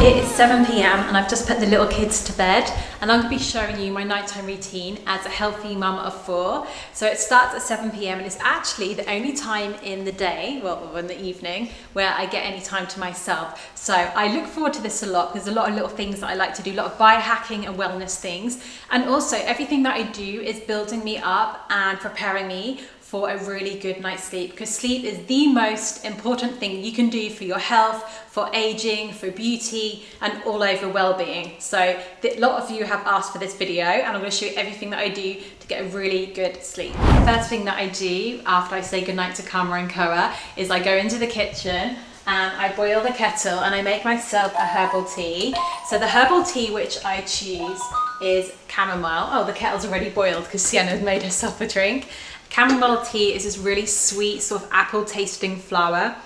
It is 7 p.m. and I've just put the little kids to bed, and I'm going to be showing you my nighttime routine as a healthy mum of 4. So it starts at 7 p.m. and it's actually the only time in the day, well, in the evening, where I get any time to myself. So I look forward to this a lot because there's a lot of little things that I like to do, a lot of biohacking and wellness things, and also everything that I do is building me up and preparing me for a really good night's sleep, because sleep is the most important thing you can do for your health, for aging, for beauty, and all over well-being. So a lot of you have asked for this video, and I'm going to show you everything that I do to get a really good sleep. The first thing that I do after I say goodnight to Kama and Koa is I go into the kitchen and I boil the kettle and I make myself a herbal tea. So the herbal tea which I choose is chamomile. Oh, the kettle's already boiled because Sienna's made herself a drink. Chamomile tea is this really sweet sort of apple tasting flower,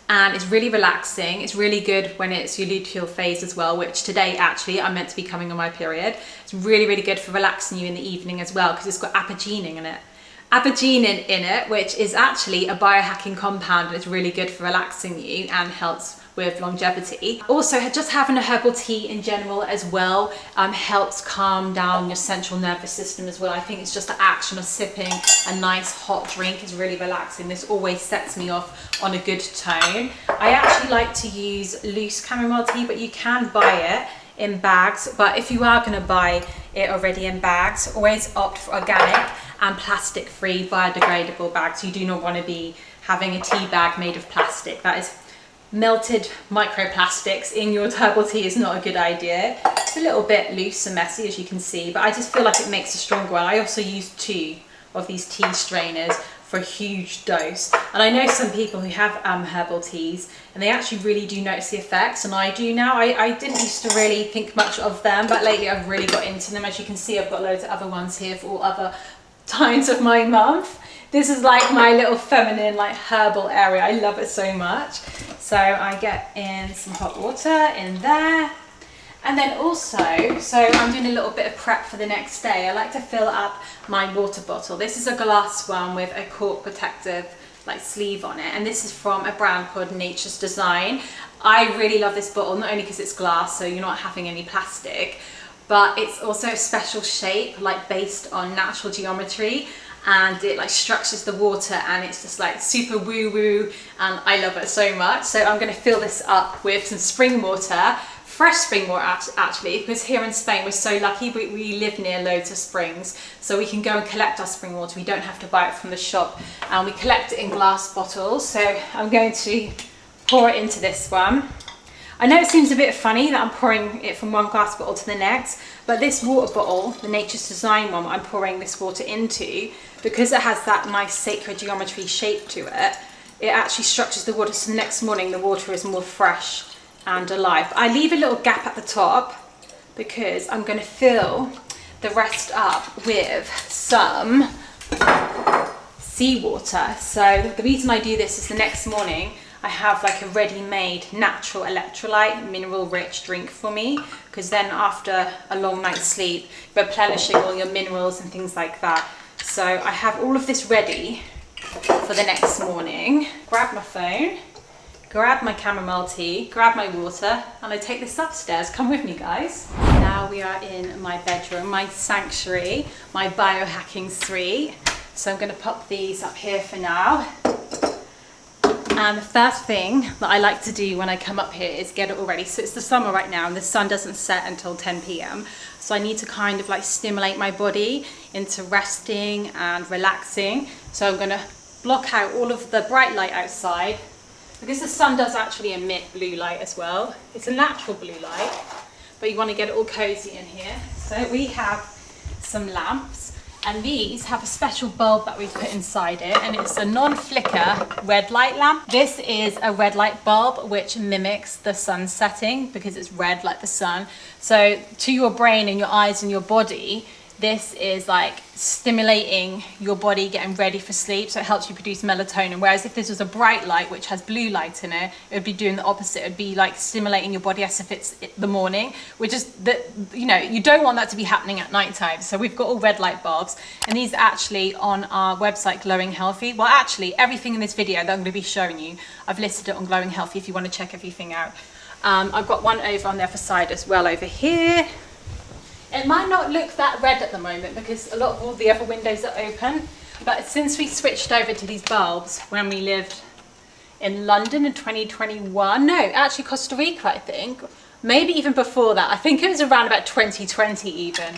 and it's really relaxing. It's really good when it's your luteal phase as well, which today actually I'm meant to be coming on my period. It's really, really good for relaxing you in the evening as well because it's got apigenin in it. Apigenin in it, which is actually a biohacking compound, and it's really good for relaxing you and helps with longevity. Also, just having a herbal tea in general as well helps calm down your central nervous system as well. I think it's just the action of sipping a nice hot drink is really relaxing. This always sets me off on a good tone. I actually like to use loose chamomile tea, but you can buy it in bags. But if you are going to buy it already in bags, always opt for organic and plastic-free biodegradable bags. You do not want to be having a tea bag made of plastic. That is melted microplastics in your herbal tea is not a good idea. It's a little bit loose and messy, as you can see, but I just feel like it makes a stronger one. I also use 2 of these tea strainers for a huge dose, and I know some people who have herbal teas and they actually really do notice the effects, and I do now. I didn't used to really think much of them, but lately I've really got into them. As you can see, I've got loads of other ones here for all other times of my month. This is like my little feminine, like herbal area. I love it so much. So I get in some hot water in there. And then also, so I'm doing a little bit of prep for the next day. I like to fill up my water bottle. This is a glass one with a cork protective like sleeve on it. And this is from a brand called Nature's Design. I really love this bottle, not only because it's glass, so you're not having any plastic, but it's also a special shape, like based on natural geometry. And it like structures the water, and it's just like super woo woo, and I love it so much. So I'm going to fill this up with some spring water, fresh spring water actually, because here in Spain we're so lucky. We live near loads of springs, so we can go and collect our spring water. We don't have to buy it from the shop, and we collect it in glass bottles. So I'm going to pour it into this one. I know it seems a bit funny that I'm pouring it from one glass bottle to the next, but this water bottle, the Nature's Design one, I'm pouring this water into, because it has that nice sacred geometry shape to it, it actually structures the water so the next morning the water is more fresh and alive. I leave a little gap at the top because I'm going to fill the rest up with some seawater. So the reason I do this is the next morning I have like a ready-made natural electrolyte, mineral-rich drink for me, because then after a long night's sleep, replenishing all your minerals and things like that. So I have all of this ready for the next morning. Grab my phone, grab my chamomile tea, grab my water, and I take this upstairs. Come with me, guys. Now we are in my bedroom, my sanctuary, my biohacking suite. So I'm going to pop these up here for now. And the first thing that I like to do when I come up here is get it all ready. So it's the summer right now and the sun doesn't set until 10 p.m. So I need to kind of like stimulate my body into resting and relaxing. So I'm going to block out all of the bright light outside, because the sun does actually emit blue light as well. It's a natural blue light, but you want to get it all cozy in here. So we have some lamps. And these have a special bulb that we've put inside it, and it's a non-flicker red light lamp. This is a red light bulb which mimics the sun setting because it's red like the sun. So to your brain and your eyes and your body, this is like stimulating your body, getting ready for sleep, so it helps you produce melatonin. Whereas if this was a bright light which has blue light in it, it would be doing the opposite. It would be like stimulating your body as if it's the morning, which is that, you know, you don't want that to be happening at night time. So we've got all red light bulbs, and these are actually on our website Glowing Healthy. Well, actually everything in this video that I'm going to be showing you, I've listed it on Glowing Healthy if you want to check everything out. I've got one over on the other side as well over here. It might not look that red at the moment because a lot of all the other windows are open, but since we switched over to these bulbs when we lived in London in 2021, no, actually Costa Rica, I think, maybe even before that, I think it was around about 2020 even,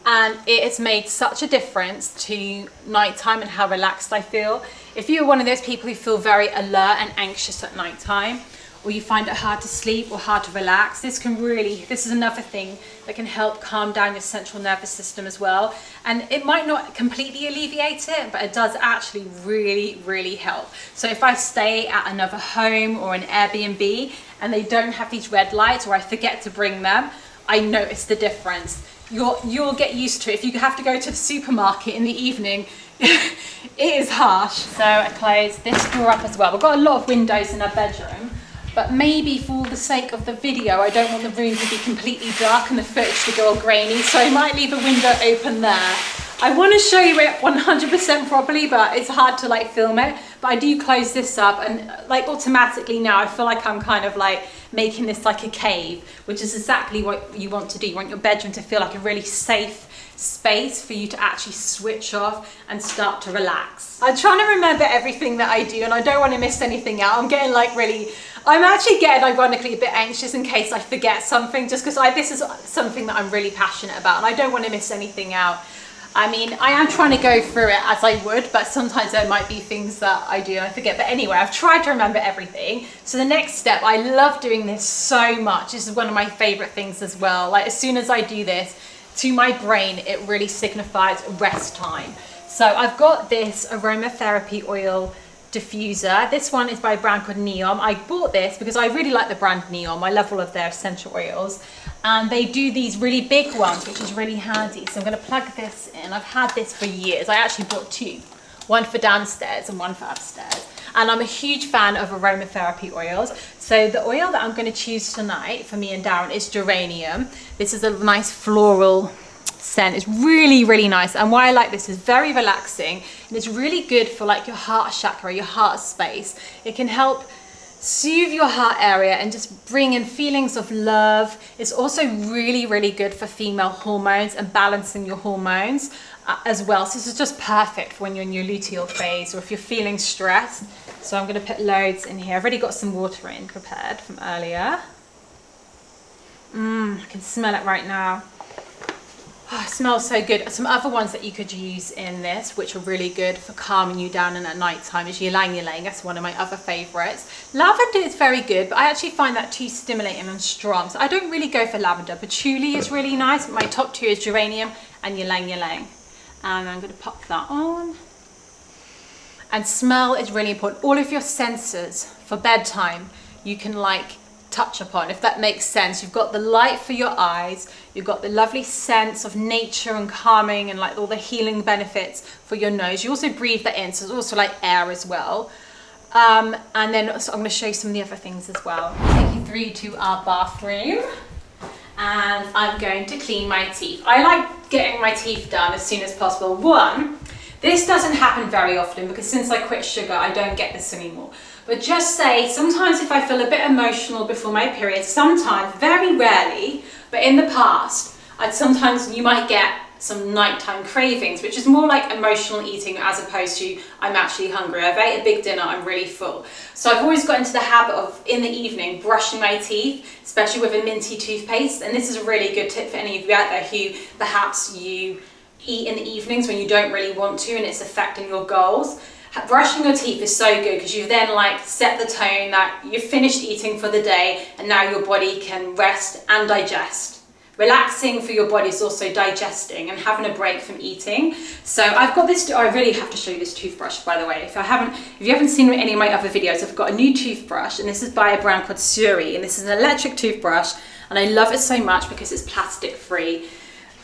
and it has made such a difference to nighttime and how relaxed I feel. If you're one of those people who feel very alert and anxious at nighttime, or you find it hard to sleep or hard to relax, this is another thing that can help calm down your central nervous system as well. And it might not completely alleviate it, but it does actually really, really help. So if I stay at another home or an Airbnb and they don't have these red lights, or I forget to bring them, I notice the difference. You'll get used to it. If you have to go to the supermarket in the evening, it is harsh. So I close this door up as well. We've got a lot of windows in our bedroom, but maybe for the sake of the video, I don't want the room to be completely dark and the footage to go all grainy, so I might leave a window open there. I want to show you it 100% properly, but it's hard to like film it. But I do close this up, and like automatically now I feel like I'm kind of like making this like a cave, which is exactly what you want to do. You want your bedroom to feel like a really safe space for you to actually switch off and start to relax. I'm trying to remember everything that I do, and I don't want to miss anything out. I'm actually getting ironically a bit anxious in case I forget something, just because this is something that I'm really passionate about and I don't want to miss anything out. I mean, I am trying to go through it as I would, but sometimes there might be things that I do and I forget. But anyway, I've tried to remember everything. So the next step, I love doing this so much. This is one of my favorite things as well. Like as soon as I do this, to my brain, it really signifies rest time. So I've got this aromatherapy oil diffuser. This one is by a brand called Neom. I bought this because I really like the brand Neom. I love all of their essential oils. And they do these really big ones, which is really handy. So I'm going to plug this in. I've had this for years. I actually bought two. One for downstairs and one for upstairs. And I'm a huge fan of aromatherapy oils. So the oil that I'm going to choose tonight for me and Darren is geranium. This is a nice floral scent. It's really, really nice. And why I like this is very relaxing. And it's really good for like your heart chakra, your heart space. It can help soothe your heart area and just bring in feelings of love. It's also really, really good for female hormones and balancing your hormones as well. So this is just perfect for when you're in your luteal phase or if you're feeling stressed. So I'm going to put loads in here. I've already got some water in prepared from earlier. I can smell it right now. Oh, it smells so good. Some other ones that you could use in this, which are really good for calming you down in at night time, is ylang ylang. That's one of my other favourites. Lavender is very good, but I actually find that too stimulating and strong. So I don't really go for lavender. Patchouli is really nice. My top two is geranium and ylang ylang. And I'm going to pop that on. And smell is really important. All of your senses for bedtime, you can like touch upon, if that makes sense. You've got the light for your eyes, you've got the lovely sense of nature and calming and like all the healing benefits for your nose. You also breathe that in, so it's also like air as well. And then so I'm going to show you some of the other things as well. Take you through to our bathroom, and I'm going to clean my teeth. I like getting my teeth done as soon as possible. This doesn't happen very often because since I quit sugar, I don't get this anymore. But just say, sometimes if I feel a bit emotional before my period, sometimes, very rarely, but in the past, sometimes you might get some nighttime cravings, which is more like emotional eating as opposed to I'm actually hungry. I've ate a big dinner, I'm really full. So I've always got into the habit of, in the evening, brushing my teeth, especially with a minty toothpaste. And this is a really good tip for any of you out there who perhaps you eat in the evenings when you don't really want to and it's affecting your goals. Brushing your teeth is so good because you've then like set the tone that you've finished eating for the day and now your body can rest and digest. Relaxing for your body is also digesting and having a break from eating. So I've got this, I really have to show you this toothbrush, by the way. If you haven't seen any of my other videos, I've got a new toothbrush, and this is by a brand called Suri, and this is an electric toothbrush, and I love it so much because it's plastic free.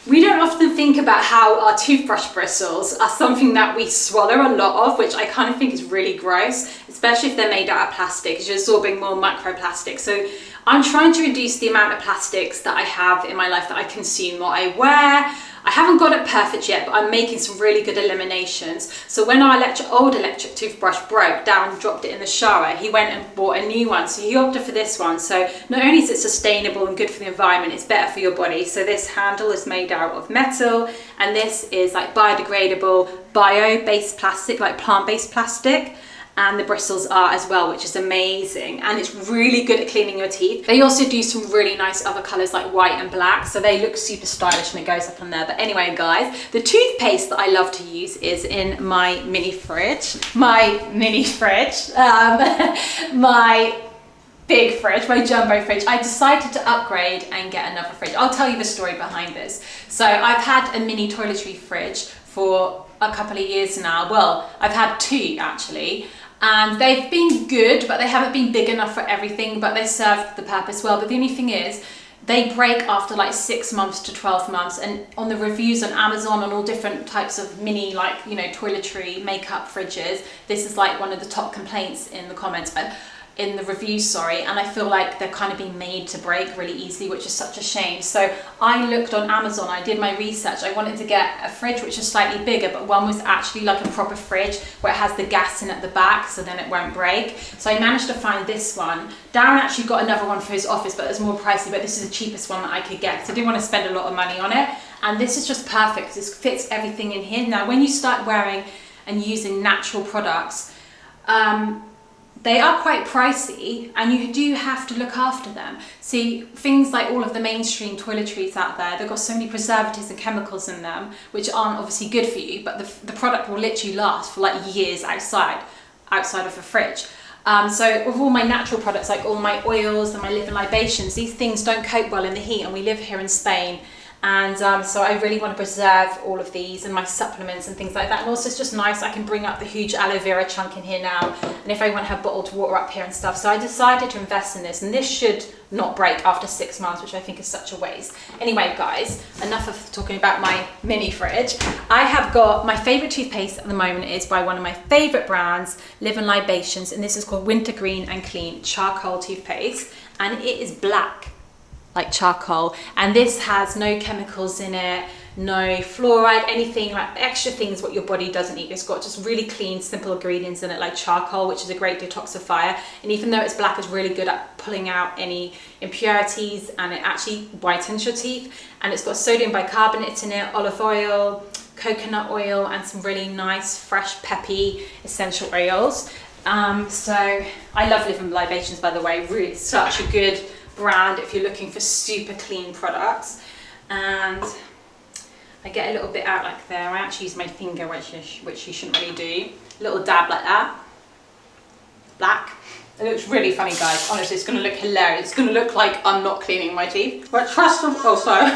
We don't often think about how our toothbrush bristles are something that we swallow a lot of, which I kind of think is really gross, especially if they're made out of plastic, because you're absorbing more microplastics. So I'm trying to reduce the amount of plastics that I have in my life that I consume or I wear. I haven't got it perfect yet, but I'm making some really good eliminations. So when our old electric toothbrush broke, Darren dropped it in the shower. He went and bought a new one. So he opted for this one. So not only is it sustainable and good for the environment, it's better for your body. So this handle is made out of metal, and this is like biodegradable, bio-based plastic, like plant-based plastic. And the bristles are as well, which is amazing, and it's really good at cleaning your teeth. They also do some really nice other colors like white and black, so they look super stylish when it goes up on there. But anyway guys, the toothpaste that I love to use is in my mini fridge, my big fridge, my jumbo fridge. I decided to upgrade and get another fridge. I'll tell you the story behind this. So I've had a mini toiletry fridge for a couple of years now. Well, I've had two actually, and they've been good, but they haven't been big enough for everything, but they served the purpose well. But the only thing is, they break after like 6 months to 12 months, and on the reviews on Amazon on all different types of mini, like, you know, toiletry makeup fridges, this is like one of the top complaints in the comments, in the reviews, sorry, and I feel like they're kind of being made to break really easily, which is such a shame. So I looked on Amazon, I did my research, I wanted to get a fridge which is slightly bigger, but one was actually like a proper fridge where it has the gas in at the back, so then it won't break. So I managed to find this one. Darren actually got another one for his office, but it's more pricey, but this is the cheapest one that I could get, so I didn't want to spend a lot of money on it. And this is just perfect because this fits everything in here. Now when you start wearing and using natural products, they are quite pricey, and you do have to look after them. See, things like all of the mainstream toiletries out there, they've got so many preservatives and chemicals in them, which aren't obviously good for you, but the product will literally last for like years outside of a fridge. So with all my natural products, like all my oils and my living libations, these things don't cope well in the heat, and we live here in Spain. And so I really want to preserve all of these and my supplements and things like that. And also it's just nice, I can bring up the huge aloe vera chunk in here now. And if I want to have bottled water up here and stuff. So I decided to invest in this, and this should not break after 6 months, which I think is such a waste. Anyway guys, enough of talking about my mini fridge. I have got my favorite toothpaste at the moment is by one of my favorite brands, Living Libations, and this is called Wintergreen and Clean Charcoal Toothpaste, and it is black, like charcoal, and this has no chemicals in it, no fluoride, anything like extra things what your body doesn't need. It's got just really clean, simple ingredients in it, like charcoal, which is a great detoxifier, and even though it's black, it's really good at pulling out any impurities, and it actually whitens your teeth. And it's got sodium bicarbonate in it, olive oil, coconut oil, and some really nice fresh peppy essential oils. So I love Living Libations, by the way, really such a good brand if you're looking for super clean products. And I get a little bit out like there. I actually use my finger, which you shouldn't really do. A little dab like that. Black. It looks really funny, guys. Honestly, it's going to look hilarious. It's going to look like I'm not cleaning my teeth. But trust the process.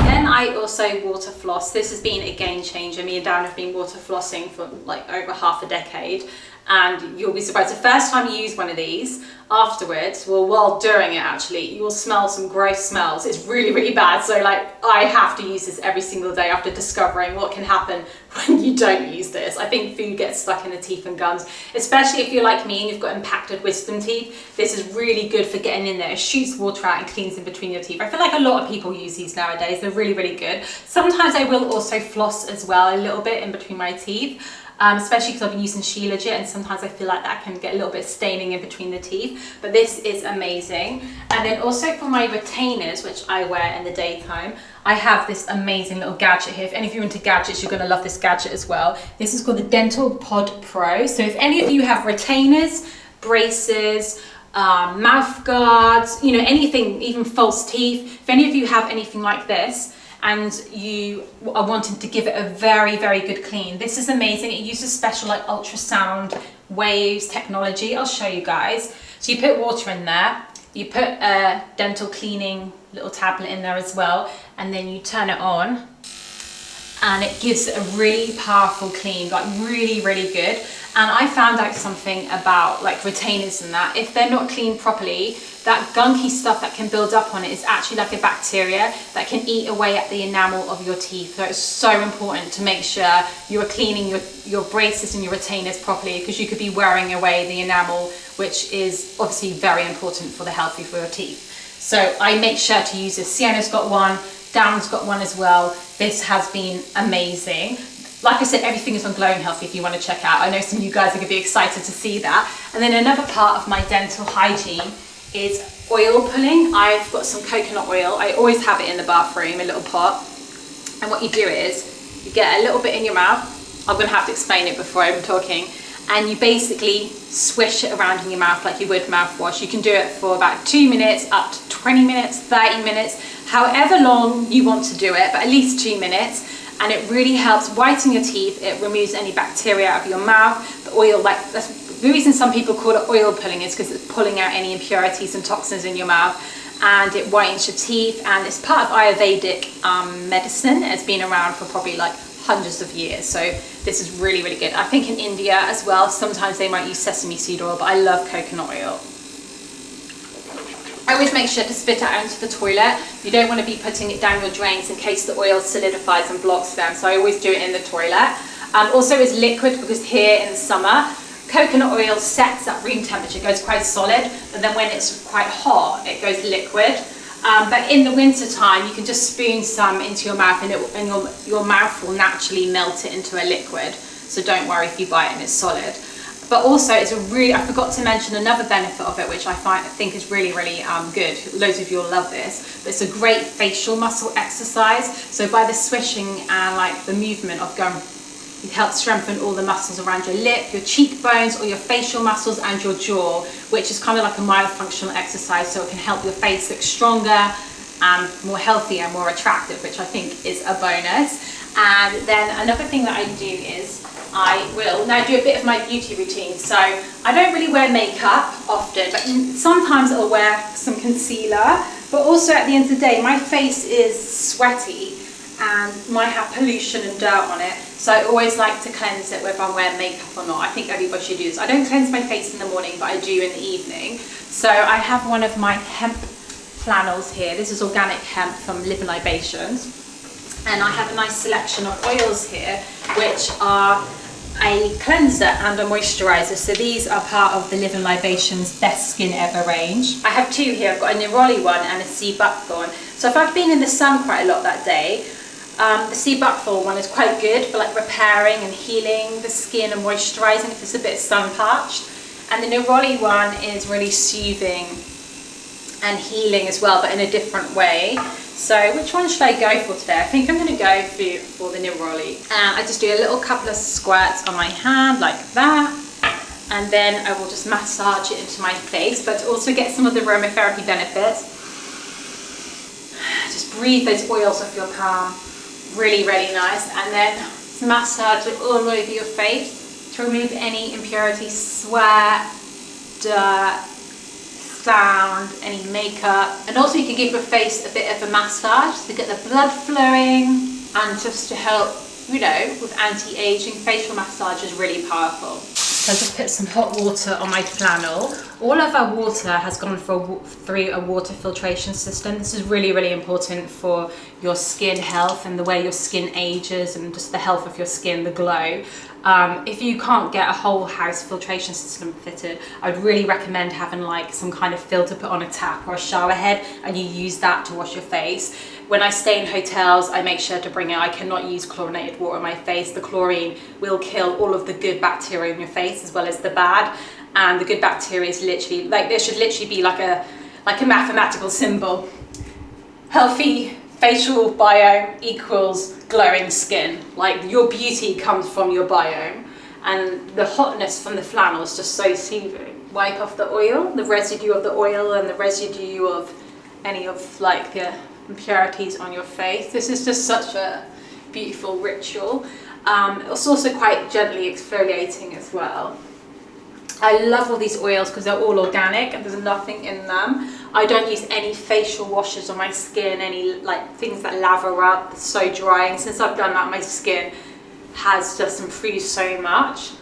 Then I also water floss. This has been a game changer. Me and Darren have been water flossing for like over half a decade. And you'll be surprised, the first time you use one of these, afterwards, well, while doing it actually, you will smell some gross smells. It's really, really bad. So like, I have to use this every single day after discovering what can happen when you don't use this. I think food gets stuck in the teeth and gums, especially if you're like me and you've got impacted wisdom teeth. This is really good for getting in there. It shoots water out and cleans in between your teeth. I feel like a lot of people use these nowadays. They're really, really good. Sometimes I will also floss as well, a little bit in between my teeth. Especially because I've been using Shilajit, and sometimes I feel like that can get a little bit staining in between the teeth, but this is amazing. And then also for my retainers, which I wear in the daytime, I have this amazing little gadget here. If any of you are into gadgets, you're going to love this gadget as well. This is called the Dental Pod Pro. So if any of you have retainers, braces, mouth guards, you know, anything, even false teeth, if any of you have anything like this, and you are wanting to give it a very, very good clean, this is amazing. It uses special like ultrasound waves technology. I'll show you guys. So you put water in there, you put a dental cleaning little tablet in there as well, and then you turn it on, and it gives it a really powerful clean, like really, really good. And I found out something about like retainers and that, if they're not cleaned properly, that gunky stuff that can build up on it is actually like a bacteria that can eat away at the enamel of your teeth. So it's so important to make sure you are cleaning your braces and your retainers properly, because you could be wearing away the enamel, which is obviously very important for the healthy for your teeth. So I make sure to use this. Sienna's got one, Darren's got one as well. This has been amazing. Like I said, everything is on Glowing Healthy if you want to check out. I know some of you guys are going to be excited to see that. And then another part of my dental hygiene is oil pulling. I've got some coconut oil. I always have it in the bathroom, a little pot. And what you do is you get a little bit in your mouth. I'm going to have to explain it before I'm talking. And you basically swish it around in your mouth like you would mouthwash. You can do it for about 2 minutes, up to 20 minutes, 30 minutes, however long you want to do it, but at least 2 minutes. And it really helps whiten your teeth. It removes any bacteria out of your mouth. The oil, like, that's the reason some people call it oil pulling, is because it's pulling out any impurities and toxins in your mouth, and it whitens your teeth. And it's part of Ayurvedic medicine. It's been around for probably like hundreds of years. So this is really, really good. I think in India as well, sometimes they might use sesame seed oil, but I love coconut oil. I always make sure to spit it out into the toilet. You don't want to be putting it down your drains in case the oil solidifies and blocks them. So I always do it in the toilet. Also it's liquid, because here in the summer, coconut oil sets at room temperature, goes quite solid, but then when it's quite hot, it goes liquid. But in the winter time, you can just spoon some into your mouth, and your mouth will naturally melt it into a liquid. So don't worry if you buy it and it's solid. But also, it's a really, I forgot to mention another benefit of it, which I think is really, really good. Loads of you will love this. But it's a great facial muscle exercise. So by the swishing and like the movement of going, it helps strengthen all the muscles around your lip, your cheekbones, or your facial muscles and your jaw, which is kind of like a mild functional exercise. So it can help your face look stronger and more healthy and more attractive, which I think is a bonus. And then another thing that I do is I will now do a bit of my beauty routine. So I don't really wear makeup often, but sometimes I'll wear some concealer. But also at the end of the day, my face is sweaty and might have pollution and dirt on it. So I always like to cleanse it whether I'm wearing makeup or not. I think everybody should do this. I don't cleanse my face in the morning, but I do in the evening. So I have one of my hemp flannels here. This is organic hemp from Live Libations. And I have a nice selection of oils here, which are a cleanser and a moisturizer. So these are part of the Live Libations Best Skin Ever range. I have two here. I've got a neroli one and a sea buckthorn. So if I've been in the sun quite a lot that day, the sea buckthorn one is quite good for like repairing and healing the skin and moisturizing if it's a bit sun parched. And the neroli one is really soothing and healing as well, but in a different way. So which one should I go for today? I think I'm going to go for the neroli. And I just do a little couple of squirts on my hand like that. And then I will just massage it into my face, but to also get some of the aromatherapy benefits. Just breathe those oils off your palm. Really, really nice. And then massage it all over your face to remove any impurities, sweat, dirt, sound, any makeup. And also you can give your face a bit of a massage to get the blood flowing and just to help, you know, with anti-aging. Facial massage is really powerful. So I just put some hot water on my flannel. All of our water has gone through a water filtration system. This is really, really important for your skin health and the way your skin ages and just the health of your skin, the glow. If you can't get a whole house filtration system fitted, I'd really recommend having like some kind of filter put on a tap or a shower head, and you use that to wash your face. When I stay in hotels, I make sure to bring it. I cannot use chlorinated water on my face. The chlorine will kill all of the good bacteria in your face as well as the bad. And the good bacteria is literally, like, there should literally be like a mathematical symbol. Healthy facial biome equals glowing skin. Like, your beauty comes from your biome, and the hotness from the flannel is just so soothing. Wipe off the oil, the residue of the oil and the residue of any of like the impurities on your face. This is just such a beautiful ritual. It's also quite gently exfoliating as well. I love all these oils because they're all organic and there's nothing in them. I don't use any facial washes on my skin, any like things that lather up. It's so dry, and since I've done that, my skin has just improved so much.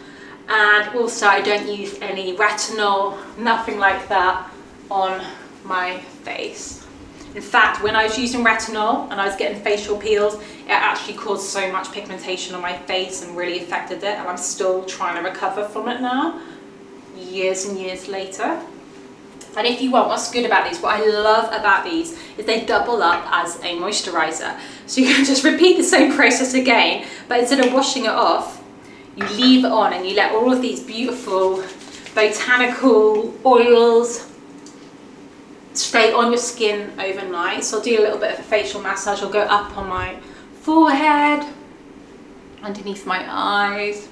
And also I don't use any retinol, nothing like that on my face. In fact, when I was using retinol and I was getting facial peels, it actually caused so much pigmentation on my face and really affected it, and I'm still trying to recover from it now, years and years later. And if you want, what's good about these, what I love about these is they double up as a moisturizer. So you can just repeat the same process again, but instead of washing it off, you leave it on and you let all of these beautiful botanical oils stay on your skin overnight. So I'll do a little bit of a facial massage. I'll go up on my forehead, underneath my eyes,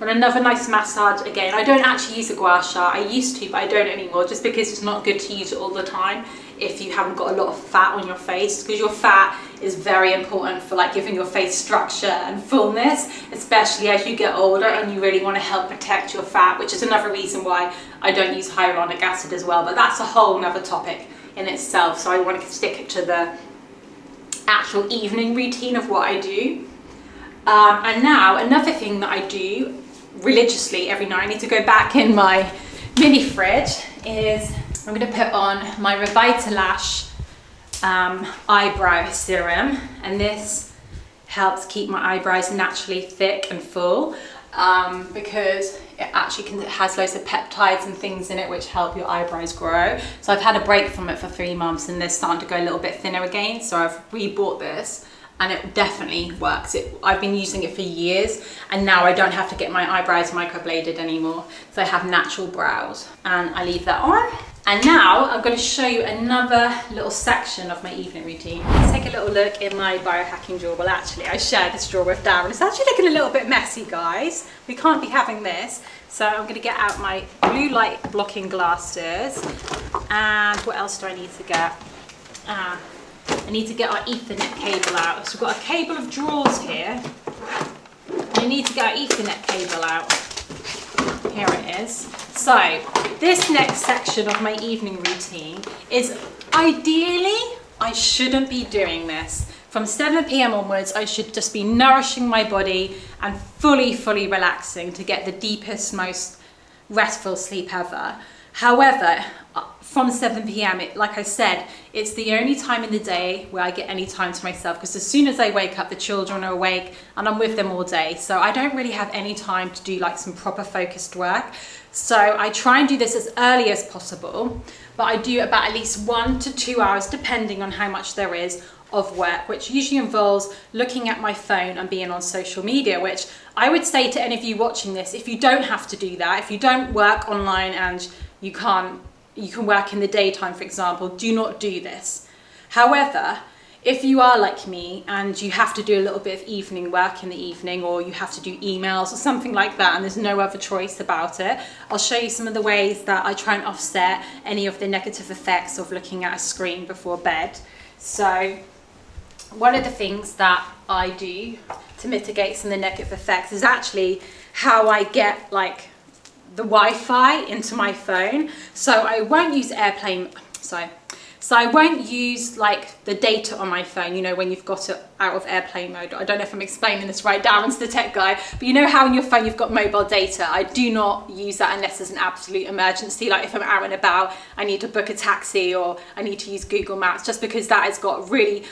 and another nice massage again. I don't actually use a gua sha. I used to, but I don't anymore, just because it's not good to use it all the time if you haven't got a lot of fat on your face, because your fat is very important for like giving your face structure and fullness, especially as you get older, and you really want to help protect your fat, which is another reason why I don't use hyaluronic acid as well, but that's a whole nother topic in itself. So I want to stick to the actual evening routine of what I do. And now another thing that I do religiously every night, I need to go back in my mini fridge, is I'm going to put on my Revitalash eyebrow serum, and this helps keep my eyebrows naturally thick and full, because it actually it has loads of peptides and things in it which help your eyebrows grow. So I've had a break from it for 3 months and they're starting to go a little bit thinner again, so I've rebought this and it definitely works. I've been using it for years and now I don't have to get my eyebrows microbladed anymore, so I have natural brows, and I leave that on. And now I'm going to show you another little section of my evening routine. Let's take a little look in my biohacking drawer. Well, actually, I shared this drawer with Darren. It's actually looking a little bit messy, guys. We can't be having this. So I'm going to get out my blue light blocking glasses. And what else do I need to get? I need to get our Ethernet cable out. So we've got a cable of drawers here. We need to get our Ethernet cable out. Here it is. So this next section of my evening routine is, ideally, I shouldn't be doing this. From 7 p.m. onwards, I should just be nourishing my body and fully relaxing to get the deepest, most restful sleep ever. However, from 7 p.m, like I said, it's the only time in the day where I get any time to myself, because as soon as I wake up, the children are awake and I'm with them all day. So I don't really have any time to do like some proper focused work. So I try and do this as early as possible, but I do about at least 1 to 2 hours, depending on how much there is of work, which usually involves looking at my phone and being on social media, which I would say to any of you watching this, if you don't have to do that, if you don't work online and you can work in the daytime, for example, do not do this. However, if you are like me and you have to do a little bit of evening work in the evening, or you have to do emails or something like that, and there's no other choice about it, I'll show you some of the ways that I try and offset any of the negative effects of looking at a screen before bed. So one of the things that I do to mitigate some of the negative effects is actually how I get like the Wi-Fi into my phone. So I won't use So I won't use like the data on my phone, you know, when you've got it out of airplane mode. I don't know if I'm explaining this right, Darren's the tech guy, but you know how on your phone you've got mobile data? I do not use that unless there's an absolute emergency, like if I'm out and about, I need to book a taxi, or I need to use Google Maps, just because that has got really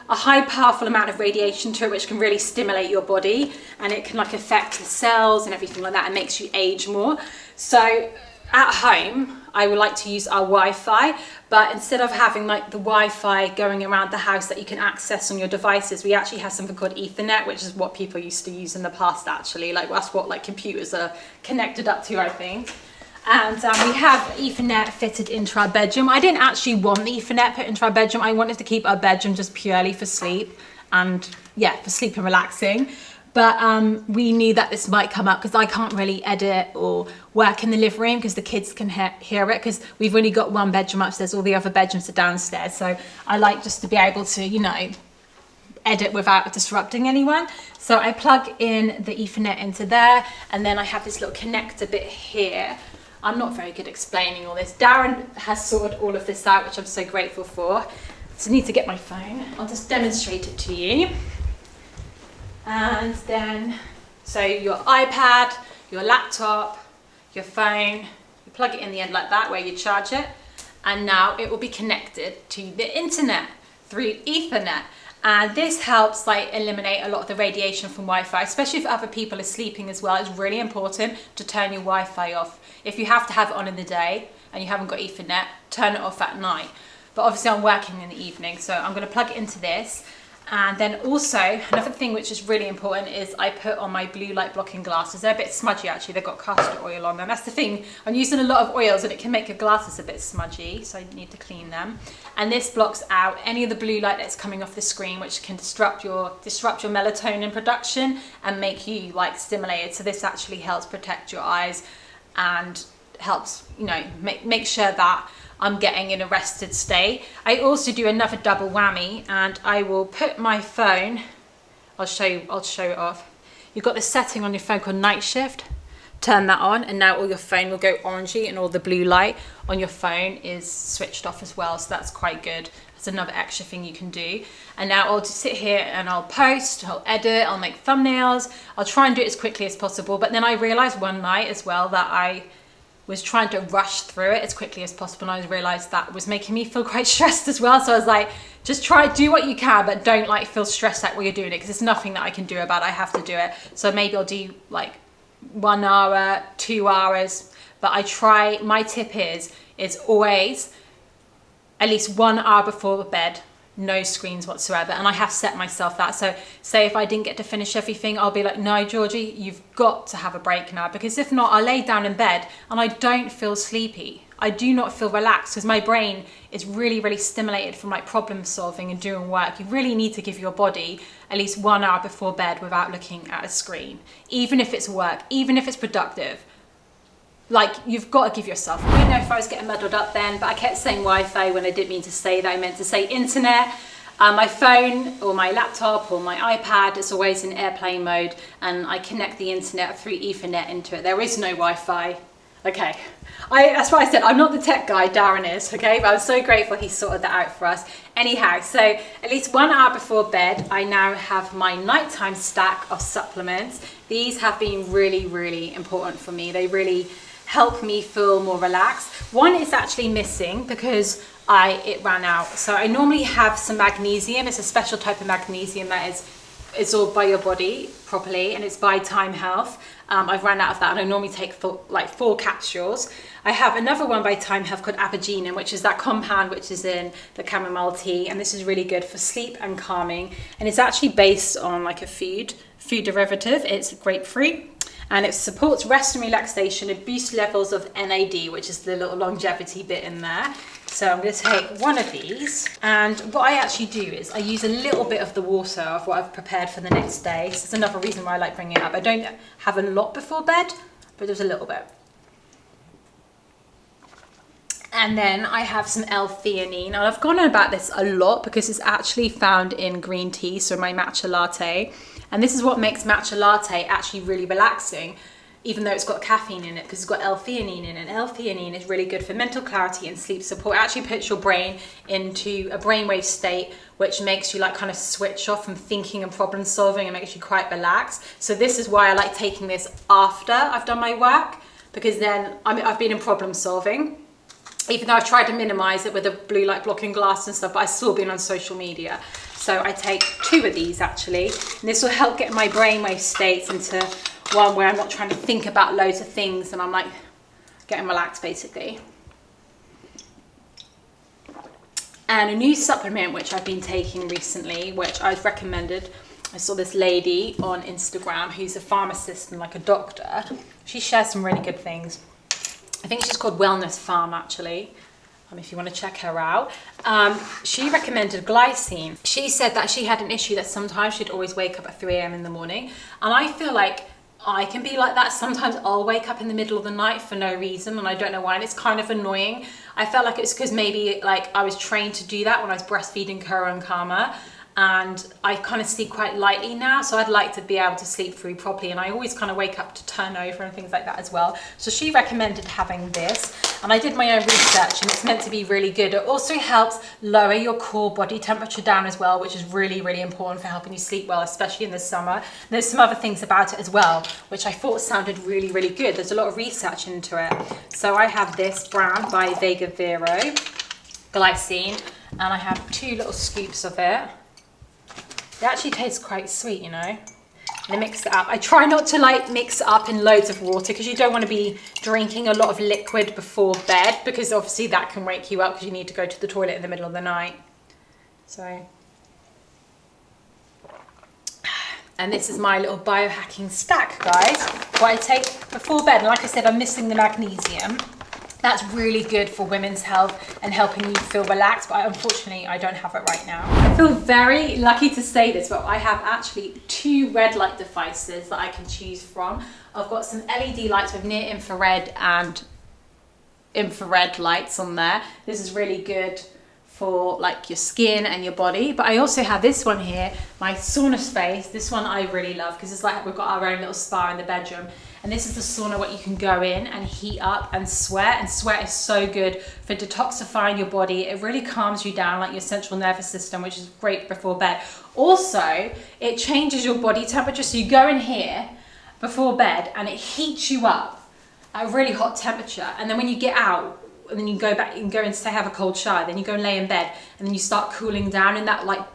a high powerful amount of radiation to it, which can really stimulate your body, and it can like affect the cells and everything like that, and makes you age more. So at home, I would like to use our Wi-Fi, but instead of having like the Wi-Fi going around the house that you can access on your devices, we actually have something called Ethernet, which is what people used to use in the past actually. Like that's what like computers are connected up to, I think. And we have Ethernet fitted into our bedroom. I didn't actually want the Ethernet put into our bedroom. I wanted to keep our bedroom just purely for sleep, and yeah, for sleep and relaxing. But we knew that this might come up because I can't really edit or work in the living room because the kids can hear it, because we've only got one bedroom upstairs, all the other bedrooms are downstairs. So I like just to be able to, you know, edit without disrupting anyone. So I plug in the Ethernet into there, and then I have this little connector bit here. I'm not very good explaining all this. Darren has sorted all of this out, which I'm so grateful for. So I need to get my phone. I'll just demonstrate it to you. And then, so your iPad, your laptop, your phone, you plug it in the end like that where you charge it. and now it will be connected to the internet through Ethernet. And this helps like eliminate a lot of the radiation from Wi-Fi, especially if other people are sleeping as well. It's really important to turn your Wi-Fi off. If you have to have it on in the day and you haven't got Ethernet, turn it off at night. But obviously I'm working in the evening, so I'm going to plug it into this. And then also another thing which is really important is I put on my blue light blocking glasses. They're a bit smudgy actually, they've got castor oil on them. That's the thing, I'm using a lot of oils and it can make your glasses a bit smudgy, so I need to clean them. And this blocks out any of the blue light that's coming off the screen, which can disrupt your melatonin production and make you like stimulated. So this actually helps protect your eyes and helps, you know, make sure that I'm getting in a rested state. I also do another double whammy, and I will put my phone, I'll show it off. You've got the setting on your phone called night shift. Turn that on and now all your phone will go orangey and all the blue light on your phone is switched off as well. So that's quite good. That's another extra thing you can do. And now I'll just sit here and I'll post, I'll edit, I'll make thumbnails. I'll try and do it as quickly as possible. But then I realized one night as well that I was trying to rush through it as quickly as possible, and I realized that was making me feel quite stressed as well. So I was like, just do what you can, but don't like feel stressed out while you're doing it, because there's nothing that I can do about it. I have to do it. So maybe I'll do like 1 hour, 2 hours, but I try, my tip is always at least 1 hour before bed, no screens whatsoever. And I have set myself that. So say if I didn't get to finish everything, I'll be like, no, Georgie, you've got to have a break now, because if not, I lay down in bed and I don't feel sleepy. I do not feel relaxed because my brain is really, really stimulated from like problem solving and doing work. You really need to give your body at least 1 hour before bed without looking at a screen, even if it's work, even if it's productive. Like, you've got to give yourself. I don't know if I was getting muddled up then, but I kept saying Wi-Fi when I didn't mean to say that. I meant to say internet. My phone or my laptop or my iPad is always in airplane mode, and I connect the internet through Ethernet into it. There is no Wi-Fi. Okay, that's what I said. I'm not the tech guy, Darren is, okay? But I'm so grateful he sorted that out for us. Anyhow, so at least 1 hour before bed, I now have my nighttime stack of supplements. These have been really, really important for me. They really help me feel more relaxed. One is actually missing because it ran out. So I normally have some magnesium. It's a special type of magnesium that is absorbed by your body properly, and it's by Time Health. I've run out of that, and I normally take 4 capsules. I have another one by Time Health called apigenin, which is that compound which is in the chamomile tea, and this is really good for sleep and calming. And it's actually based on like a food derivative. It's grapefruit, and it supports rest and relaxation. It boosts levels of NAD, which is the little longevity bit in there. So I'm going to take one of these, and what I actually do is I use a little bit of the water of what I've prepared for the next day. So that's another reason why I like bringing it up. I don't have a lot before bed, but there's a little bit. And then I have some L-theanine. And I've gone on about this a lot because it's actually found in green tea, so my matcha latte. And this is what makes matcha latte actually really relaxing, even though it's got caffeine in it, because it's got L-theanine in it. And L-theanine is really good for mental clarity and sleep support. It actually puts your brain into a brainwave state, which makes you like kind of switch off from thinking and problem solving, and makes you quite relaxed. So this is why I like taking this after I've done my work, because then I've been in problem solving, even though I've tried to minimize it with a blue light blocking glass and stuff, but I've still been on social media. So I take 2 of these actually, and this will help get my brainwave states into one where I'm not trying to think about loads of things, and I'm like getting relaxed basically. And a new supplement which I've been taking recently, which I've recommended, I saw this lady on Instagram who's a pharmacist and like a doctor. She shares some really good things. I think she's called Wellness Farm actually, if you want to check her out. She recommended glycine. She said that she had an issue that sometimes she'd always wake up at 3 a.m. in the morning, and I feel like I can be like that. Sometimes I'll wake up in the middle of the night for no reason, and I don't know why, and it's kind of annoying. I felt like it's because maybe like I was trained to do that when I was breastfeeding Kara and Karma, and I kind of sleep quite lightly now, so I'd like to be able to sleep through properly, and I always kind of wake up to turn over and things like that as well. So she recommended having this, and I did my own research, and it's meant to be really good. It also helps lower your core body temperature down as well, which is really, really important for helping you sleep well, especially in the summer. And there's some other things about it as well, which I thought sounded really, really good. There's a lot of research into it. So I have this brand by Vega Vero. glycine, and I have 2 little scoops of it. It actually tastes quite sweet, you know. And I mix it up. I try not to like mix it up in loads of water because you don't want to be drinking a lot of liquid before bed, because obviously that can wake you up because you need to go to the toilet in the middle of the night. So, and this is my little biohacking stack, guys, what I take before bed. And like I said, I'm missing the magnesium. That's really good for women's health and helping you feel relaxed, but unfortunately I don't have it right now. I feel very lucky to say this, but I have actually 2 red light devices that I can choose from. I've got some LED lights with near infrared and infrared lights on there. This is really good for like your skin and your body. But I also have this one here, my sauna space. This one I really love because it's like we've got our own little spa in the bedroom. And this is the sauna what you can go in and heat up and sweat. And sweat is so good for detoxifying your body. It really calms you down, like your central nervous system, which is great before bed. Also, it changes your body temperature. So you go in here before bed and it heats you up at a really hot temperature. And then when you get out, and then you go back, you can go and say have a cold shower, then you go and lay in bed, and then you start cooling down, and that like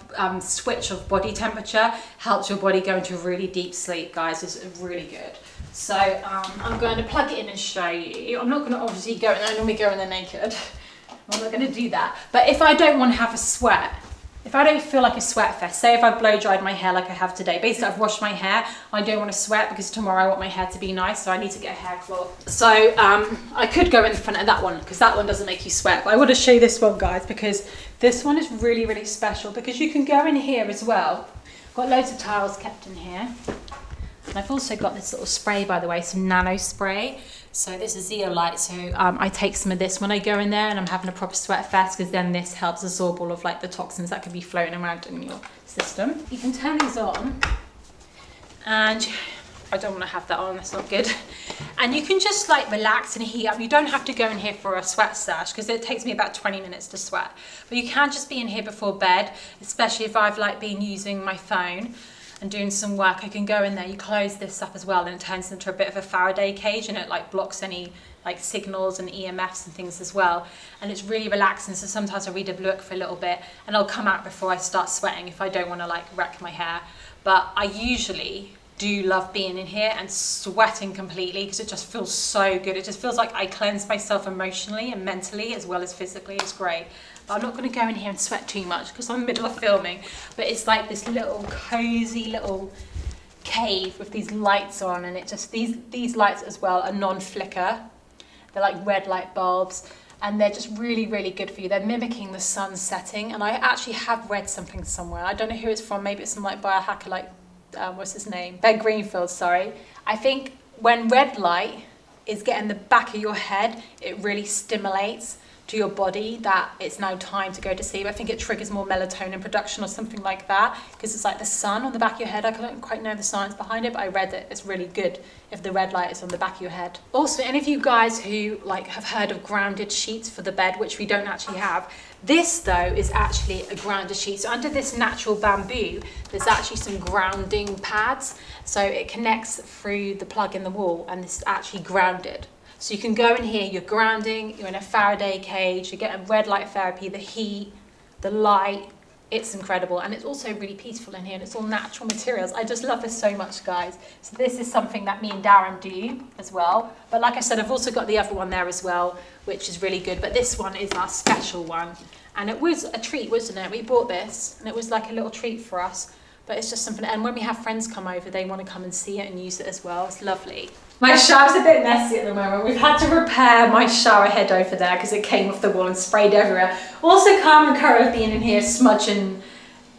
switch of body temperature helps your body go into a really deep sleep, guys. It's really good. So I'm going to plug it in and show you. I'm not going to obviously go, I normally go in there naked. I'm not going to do that. But if I don't want to have a sweat, if I don't feel like a sweat fest, say if I blow dried my hair like I have today, basically I've washed my hair, I don't want to sweat because tomorrow I want my hair to be nice, so I need to get a hair cloth. So I could go in front of that one because that one doesn't make you sweat, but I want to show you this one, guys, because this one is really, really special because you can go in here as well. Got loads of towels kept in here. And I've also got this little spray, by the way, some nano spray. So this is zeolite, so I take some of this when I go in there and I'm having a proper sweat fest, because then this helps absorb all of like the toxins that could be floating around in your system. You can turn these on, and I don't want to have that on, that's not good. And you can just like relax and heat up. You don't have to go in here for a sweat stash because it takes me about 20 minutes to sweat. But you can just be in here before bed, especially if I've like been using my phone and doing some work. I can go in there, you close this up as well, and it turns into a bit of a Faraday cage, and it like blocks any like signals and EMFs and things as well. And it's really relaxing. So sometimes I read a book for a little bit and I'll come out before I start sweating if I don't want to like wreck my hair. But I usually do love being in here and sweating completely because it just feels so good. It just feels like I cleanse myself emotionally and mentally as well as physically. It's great. But I'm not going to go in here and sweat too much because I'm in the middle of filming. But it's like this little cozy little cave with these lights on, and it just these lights as well are non-flicker. They're like red light bulbs, and they're just really, really good for you. They're mimicking the sun setting, and I actually have read something somewhere. I don't know who it's from. Maybe it's some like biohacker, like what's his name? Ben Greenfield, sorry. I think when red light is getting the back of your head, it really stimulates to your body that it's now time to go to sleep. I think it triggers more melatonin production or something like that, because it's like the sun on the back of your head. I don't quite know the science behind it, but I read it. It's really good if the red light is on the back of your head. Also, any of you guys who like have heard of grounded sheets for the bed, which we don't actually have, this though is actually a grounded sheet. So under this natural bamboo, there's actually some grounding pads. So it connects through the plug in the wall, and this is actually grounded. So you can go in here, you're grounding, you're in a Faraday cage, you're getting red light therapy, the heat, the light, it's incredible. And it's also really peaceful in here, and it's all natural materials. I just love this so much, guys. So this is something that me and Darren do as well. But like I said, I've also got the other one there as well, which is really good. But this one is our special one. And it was a treat, wasn't it? We bought this, and it was like a little treat for us. But it's just something, and when we have friends come over, they want to come and see it and use it as well. It's lovely. My shower's a bit messy at the moment. We've had to repair my shower head over there because it came off the wall and sprayed everywhere. Also, Carmen and Cara have been in here smudging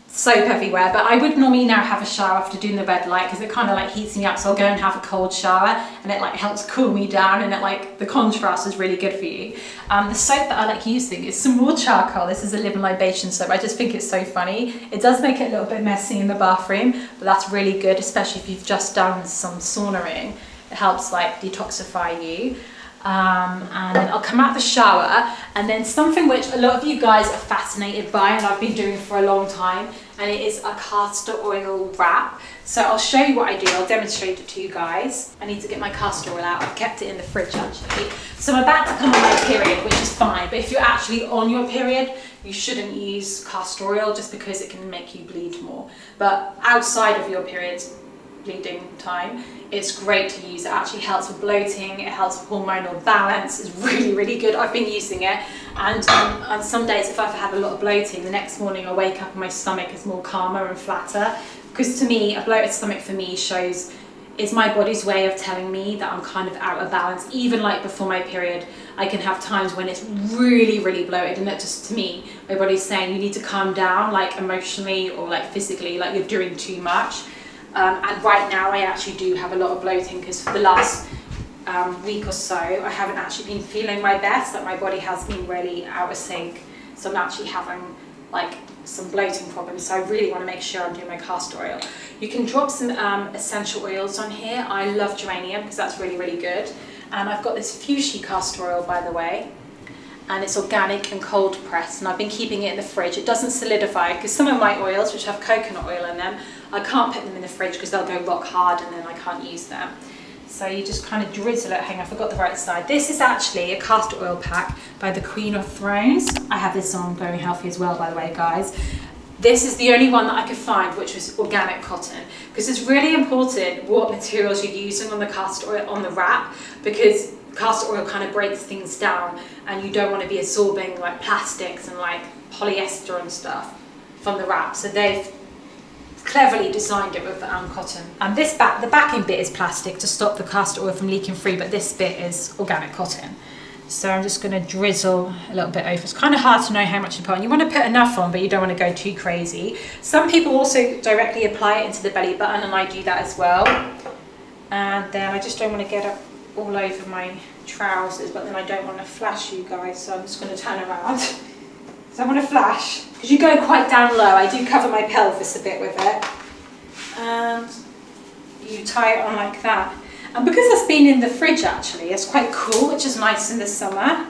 soap everywhere, but I would normally now have a shower after doing the red light because it kind of like heats me up, so I'll go and have a cold shower, and it like helps cool me down, and it like the contrast is really good for you. The soap that I like using is some more charcoal. This is a Living Libation soap. I just think it's so funny. It does make it a little bit messy in the bathroom, but that's really good, especially if you've just done some saunaing. It helps like detoxify you. and then I'll come out the shower, and then something which a lot of you guys are fascinated by and I've been doing for a long time, and it is a castor oil wrap. So I'll show you what I do. I'll demonstrate it to you guys. I need to get my castor oil out. I've kept it in the fridge actually. So I'm about to come on my period, which is fine, but if you're actually on your period, you shouldn't use castor oil just because it can make you bleed more. But outside of your periods, bleeding time, it's great to use. It actually helps with bloating, it helps with hormonal balance. It's really, really good. I've been using it, and on some days if I've had a lot of bloating, the next morning I wake up and my stomach is more calmer and flatter, because to me a bloated stomach for me shows it's my body's way of telling me that I'm kind of out of balance. Even like before my period, I can have times when it's really, really bloated, and that just, to me, my body's saying you need to calm down, like emotionally or like physically, like you're doing too much. And right now I actually do have a lot of bloating, because for the last week or so I haven't actually been feeling my best. Like my body has been really out of sync, so I'm actually having like some bloating problems. So I really want to make sure I'm doing my castor oil. You can drop some essential oils on here. I love geranium because that's really, really good. And I've got this fuchsia castor oil, by the way, and it's organic and cold pressed, and I've been keeping it in the fridge. It doesn't solidify, because some of my oils which have coconut oil in them, I can't put them in the fridge because they'll go rock hard and then I can't use them. So you just kind of drizzle it. Hang on, I forgot the right side. This is actually a castor oil pack by the Queen of Thrones. I have this on Going Healthy as well, by the way, guys. This is the only one that I could find which was organic cotton, because it's really important what materials you're using on the castor oil, on the wrap, because castor oil kind of breaks things down and you don't want to be absorbing like plastics and like polyester and stuff from the wrap. So they've cleverly designed it with cotton. And the backing bit is plastic to stop the castor oil from leaking free, but this bit is organic cotton. So I'm just going to drizzle a little bit over. It's kind of hard to know how much to put on. You want to put enough on, but you don't want to go too crazy. Some people also directly apply it into the belly button, and I do that as well. And then I just don't want to get it all over my trousers, but then I don't want to flash you guys, so I'm just going to turn around. So I want to flash, because you go quite down low. I do cover my pelvis a bit with it. And you tie it on like that. And because it's been in the fridge actually, it's quite cool, which is nice in the summer.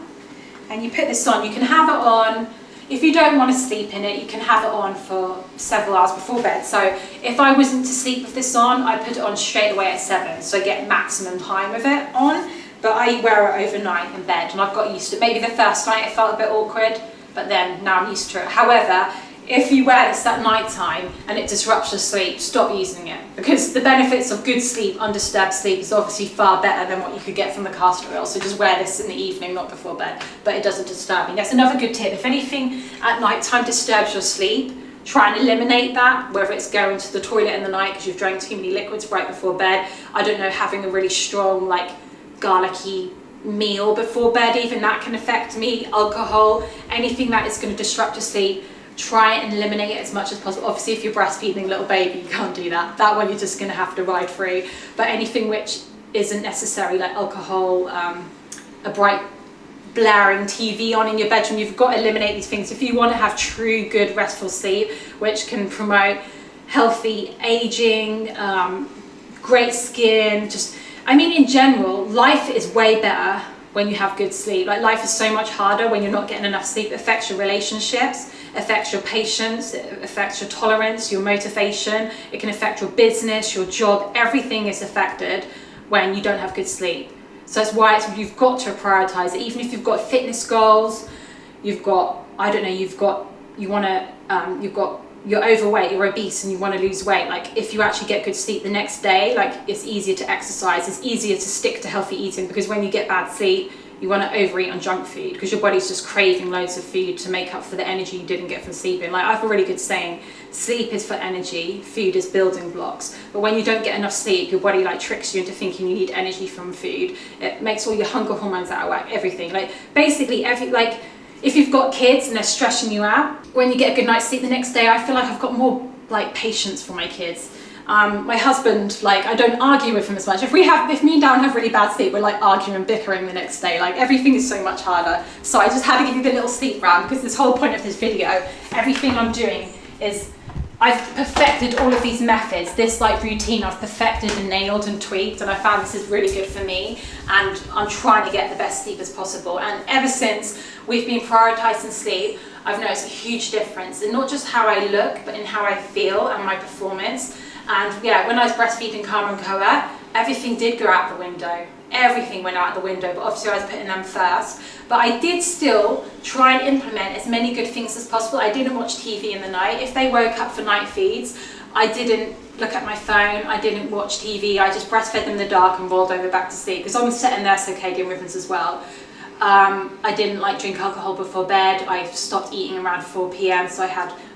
And you put this on, you can have it on, if you don't want to sleep in it, you can have it on for several hours before bed. So if I wasn't to sleep with this on, I put it on straight away at 7, so I get maximum time with it on. But I wear it overnight in bed, and I've got used to it. Maybe the first night it felt a bit awkward, but then now I'm used to it. However, if you wear this at night time and it disrupts your sleep, stop using it, because the benefits of good sleep, undisturbed sleep, is obviously far better than what you could get from the castor oil. So just wear this in the evening, not before bed, but it doesn't disturb me. That's another good tip. If anything at night time disturbs your sleep, try and eliminate that, whether it's going to the toilet in the night because you've drank too many liquids right before bed. I don't know, having a really strong, like garlicky meal before bed, even that can affect me. Alcohol, anything that is going to disrupt your sleep, try and eliminate it as much as possible. Obviously if you're breastfeeding a little baby, you can't do that. That one you're just going to have to ride through. But anything which isn't necessary, like alcohol, a bright blaring TV on in your bedroom, you've got to eliminate these things if you want to have true good restful sleep, which can promote healthy aging, great skin. Just, I mean, in general, life is way better when you have good sleep. Like, life is so much harder when you're not getting enough sleep. It affects your relationships, affects your patience, it affects your tolerance, your motivation. It can affect your business, your job. Everything is affected when you don't have good sleep. So that's why you've got to prioritize it. Even if you've got fitness goals, you've got, I don't know, you're overweight, you're obese and you want to lose weight. Like, if you actually get good sleep the next day, like, it's easier to exercise, it's easier to stick to healthy eating, because when you get bad sleep, you want to overeat on junk food because your body's just craving loads of food to make up for the energy you didn't get from sleeping. Like, I have a really good saying, sleep is for energy, food is building blocks. But when you don't get enough sleep, your body like tricks you into thinking you need energy from food. It makes all your hunger hormones out of whack, everything. Like, basically if you've got kids and they're stressing you out, when you get a good night's sleep the next day, I feel like I've got more like patience for my kids. My husband, like, I don't argue with him as much. If me and Dan have really bad sleep, we're like arguing and bickering the next day. Like, everything is so much harder. So I just had to give you the little sleep round, because this whole point of this video, everything I'm doing is I've perfected all of these methods. This like routine I've perfected and nailed and tweaked, and I found this is really good for me, and I'm trying to get the best sleep as possible. And ever since we've been prioritizing sleep, I've noticed a huge difference in not just how I look, but in how I feel and my performance. And yeah, when I was breastfeeding Karma and Koa, everything did go out the window. Everything went out the window, but obviously I was putting them first. But I did still try and implement as many good things as possible. I didn't watch TV in the night. If they woke up for night feeds, I didn't look at my phone, I didn't watch TV, I just breastfed them in the dark and rolled over back to sleep, because I'm setting their circadian rhythms as well. I didn't like drink alcohol before bed. I stopped eating around 4 p.m. so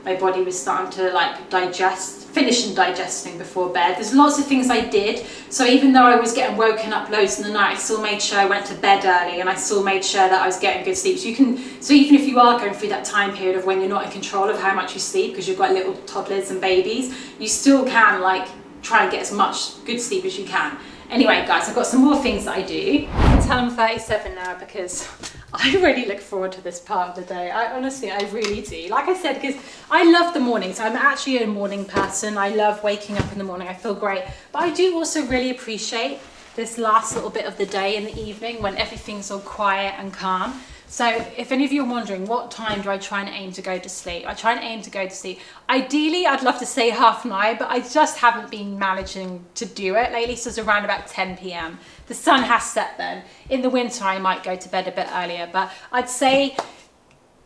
my body was starting to like finish digesting before bed. There's lots of things I did. So even though I was getting woken up loads in the night, I still made sure I went to bed early, and I still made sure that I was getting good sleep. So even if you are going through that time period of when you're not in control of how much you sleep, because you've got little toddlers and babies, you still can like try and get as much good sleep as you can. Anyway, guys, I've got some more things that I do. I can tell I'm 37 now because I really look forward to this part of the day. I really do. Like I said, because I love the mornings. I'm actually a morning person. I love waking up in the morning. I feel great. But I do also really appreciate this last little bit of the day in the evening when everything's all quiet and calm. So if any of you are wondering, what time do I try and aim to go to sleep? I try and aim to go to sleep. Ideally, I'd love to say half an hour, but I just haven't been managing to do it lately. So it's around about 10 p.m. The sun has set then. In the winter, I might go to bed a bit earlier, but I'd say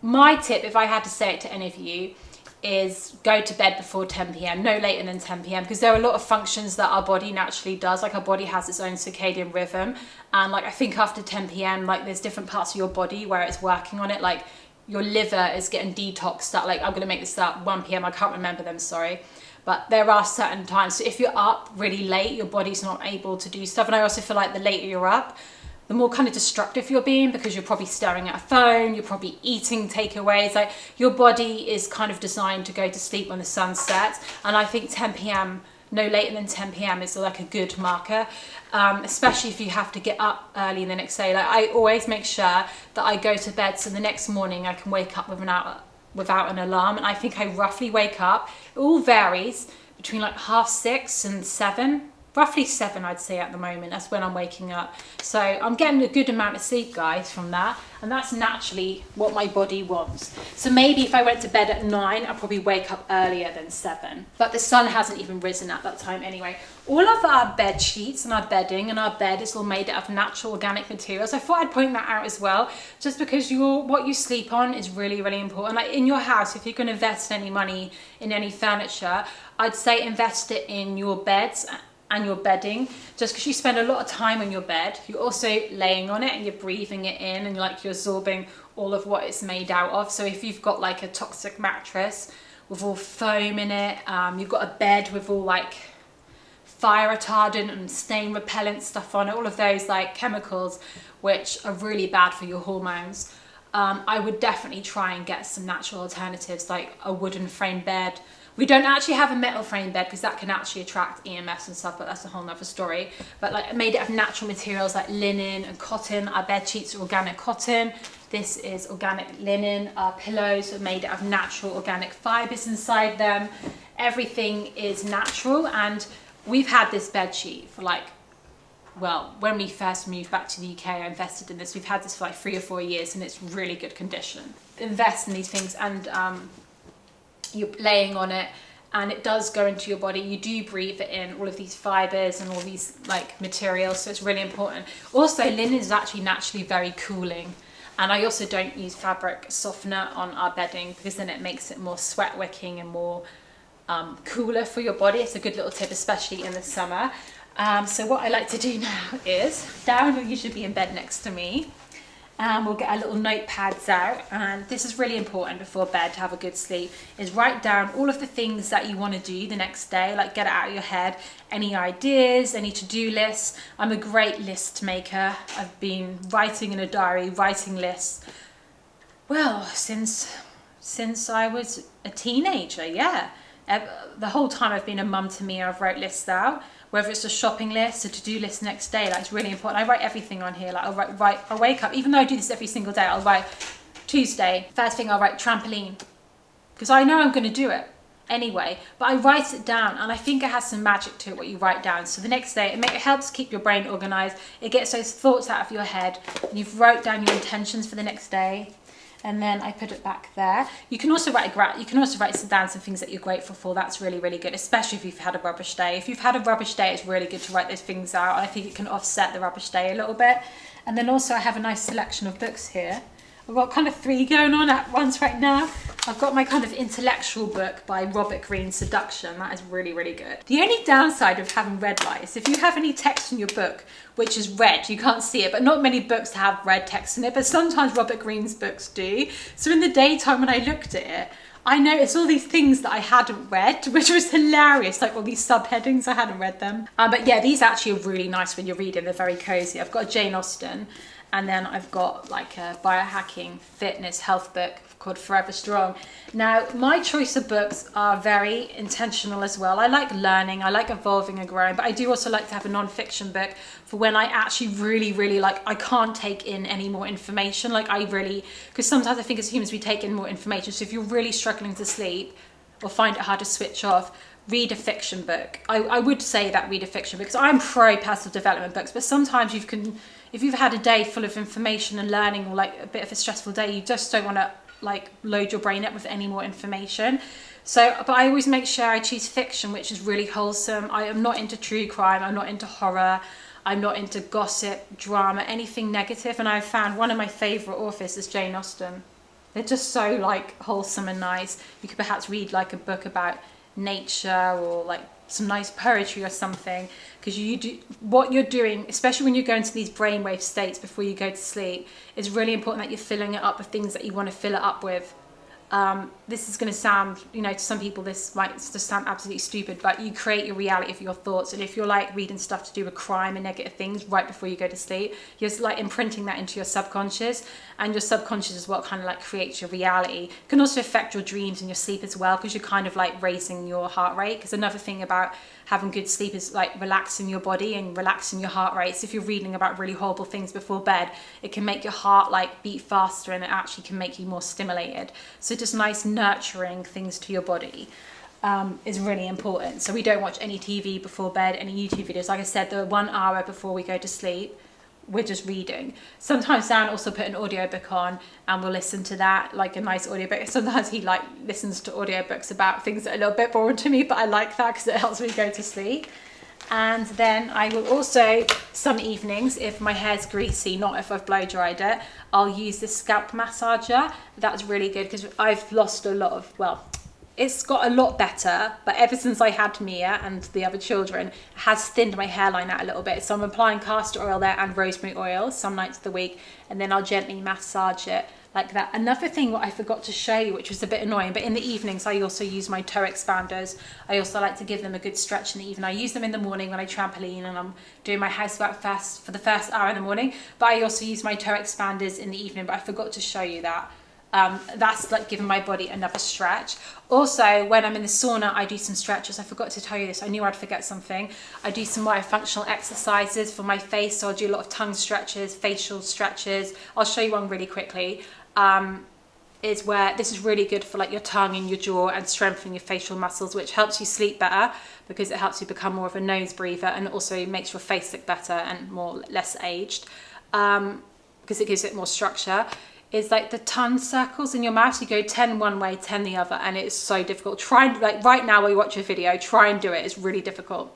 my tip, if I had to say it to any of you, is go to bed before 10 p.m, no later than 10 p.m, because there are a lot of functions that our body naturally does. Like our body has its own circadian rhythm, and like I think after 10 p.m, like there's different parts of your body where it's working on it. Like your liver is getting detoxed at, like, I'm gonna make this up, 1 p.m, I can't remember them, sorry. But there are certain times. So if you're up really late, your body's not able to do stuff. And I also feel like the later you're up, the more kind of destructive you're being, because you're probably staring at a phone, you're probably eating takeaways. Like your body is kind of designed to go to sleep when the sun sets. And I think 10 p.m, no later than 10 p.m is like a good marker, especially if you have to get up early in the next day. Like I always make sure that I go to bed so the next morning I can wake up without an alarm. And I think I roughly wake up, it all varies, between like 6:30 and 7. Roughly 7, I'd say at the moment. That's when I'm waking up. So I'm getting a good amount of sleep, guys, from that. And that's naturally what my body wants. So maybe if I went to bed at 9, I'd probably wake up earlier than 7. But the sun hasn't even risen at that time anyway. All of our bed sheets and our bedding and our bed is all made out of natural organic materials. I thought I'd point that out as well, just because what you sleep on is really, really important. Like in your house, if you're going to invest any money in any furniture, I'd say invest it in your beds and your bedding, just because you spend a lot of time on your bed. You're also laying on it and you're breathing it in, and you're absorbing all of what it's made out of. So if you've got like a toxic mattress with all foam in it, you've got a bed with all like fire retardant and stain repellent stuff on it, all of those like chemicals which are really bad for your hormones, I would definitely try and get some natural alternatives like a wooden frame bed. We don't actually have a metal frame bed because that can actually attract EMS and stuff, but that's a whole nother story. But like I made it of natural materials like linen and cotton. Our bed sheets are organic cotton. This is organic linen. Our pillows are made out of natural organic fibers inside them. Everything is natural, and we've had this bed sheet for like, well, when we first moved back to the UK, I invested in this. We've had this for like 3 or 4 years and it's really good condition. Invest in these things, and you're laying on it and it does go into your body. You do breathe it in, all of these fibers and all these like materials, so it's really important. Also, linen is actually naturally very cooling, and I also don't use fabric softener on our bedding because then it makes it more sweat wicking and more cooler for your body. It's a good little tip, especially in the summer. So what I like to do now is, Darren will usually be in bed next to me, and we'll get our little notepads out, and this is really important before bed to have a good sleep, is write down all of the things that you want to do the next day. Like get it out of your head, any ideas, any to-do lists. I'm a great list maker. I've been writing in a diary, writing lists, well, since I was a teenager. Yeah, the whole time I've been a mum to me, I've wrote lists out. Whether it's a shopping list, a to-do list next day, like it's really important. I write everything on here. Like I'll wake up, even though I do this every single day, I'll write Tuesday, first thing I'll write trampoline, because I know I'm going to do it. anyway, but I write it down, and I think it has some magic to it what you write down. So the next day it helps keep your brain organized. It gets those thoughts out of your head, and you've wrote down your intentions for the next day. And then I put it back there. You can also write down some things that you're grateful for. That's really, really good, especially if you've had a rubbish day. If you've had a rubbish day, it's really good to write those things out. I think it can offset the rubbish day a little bit. And then also I have a nice selection of books here. I've got kind of 3 going on at once right now. I've got my kind of intellectual book by Robert Greene, Seduction. That is really, really good. The only downside of having red light is if you have any text in your book which is red, you can't see it, but not many books have red text in it, but sometimes Robert Greene's books do. So in the daytime when I looked at it, I noticed all these things that I hadn't read, which was hilarious, like all these subheadings, I hadn't read them. But yeah, these actually are really nice when you're reading, they're very cozy. I've got a Jane Austen, and then I've got like a biohacking fitness health book called Forever Strong. Now, my choice of books are very intentional as well. I like learning, I like evolving and growing, but I do also like to have a non-fiction book for when I actually really, really I can't take in any more information. Because sometimes I think as humans we take in more information. So if you're really struggling to sleep or find it hard to switch off, read a fiction book. I would say that read a fiction book, because I'm pro personal development books, but sometimes if you've had a day full of information and learning, or like a bit of a stressful day, you just don't want to like load your brain up with any more information. So, but I always make sure I choose fiction which is really wholesome. I am not into true crime, I'm not into horror, I'm not into gossip, drama, anything negative. And I've found one of my favourite authors is Jane Austen. They're just so like wholesome and nice. You could perhaps read like a book about nature or like some nice poetry or something, because you do what you're doing, especially when you're going to these brainwave states before you go to sleep. It's really important that you're filling it up with things that you want to fill it up with. This is going to sound, to some people this might just sound absolutely stupid, but you create your reality of your thoughts. And if you're like reading stuff to do with crime and negative things right before you go to sleep, you're like imprinting that into your subconscious, and your subconscious is what kind of like creates your reality. It can also affect your dreams and your sleep as well, because you're kind of like raising your heart rate. Because another thing about having good sleep is like relaxing your body and relaxing your heart rate. So if you're reading about really horrible things before bed, it can make your heart like beat faster, and it actually can make you more stimulated. So just nice nurturing things to your body is really important. So we don't watch any TV before bed, any YouTube videos. Like I said, the 1 hour before we go to sleep, we're just reading. Sometimes Dan also put an audiobook on and we'll listen to that, like a nice audiobook. Sometimes he like listens to audiobooks about things that are a little bit boring to me, but I like that because it helps me go to sleep. And then I will also, some evenings, if my hair's greasy, not if I've blow dried it, I'll use this scalp massager. That's really good because I've lost a lot of, it's got a lot better, but ever since I had Mia and the other children, it has thinned my hairline out a little bit. So I'm applying castor oil there and rosemary oil some nights of the week, and then I'll gently massage it like that. Another thing what I forgot to show you, which was a bit annoying, but in the evenings I also use my toe expanders. I also like to give them a good stretch in the evening. I use them in the morning when I trampoline and I'm doing my housework fast for the first hour in the morning, but I also use my toe expanders in the evening, but I forgot to show you that. That's like giving my body another stretch. Also, when I'm in the sauna, I do some stretches. I forgot to tell you this. I knew I'd forget something. I do some myofunctional exercises for my face. So I'll do a lot of tongue stretches, facial stretches. I'll show you one really quickly. Is where this is really good for like your tongue and your jaw and strengthening your facial muscles, which helps you sleep better because it helps you become more of a nose breather, and also makes your face look better and less aged because it gives it more structure. Is like the tongue circles in your mouth. You go 10 one way, 10 the other, and it's so difficult. Try and, like right now while you watch a video, try and do it. It's really difficult.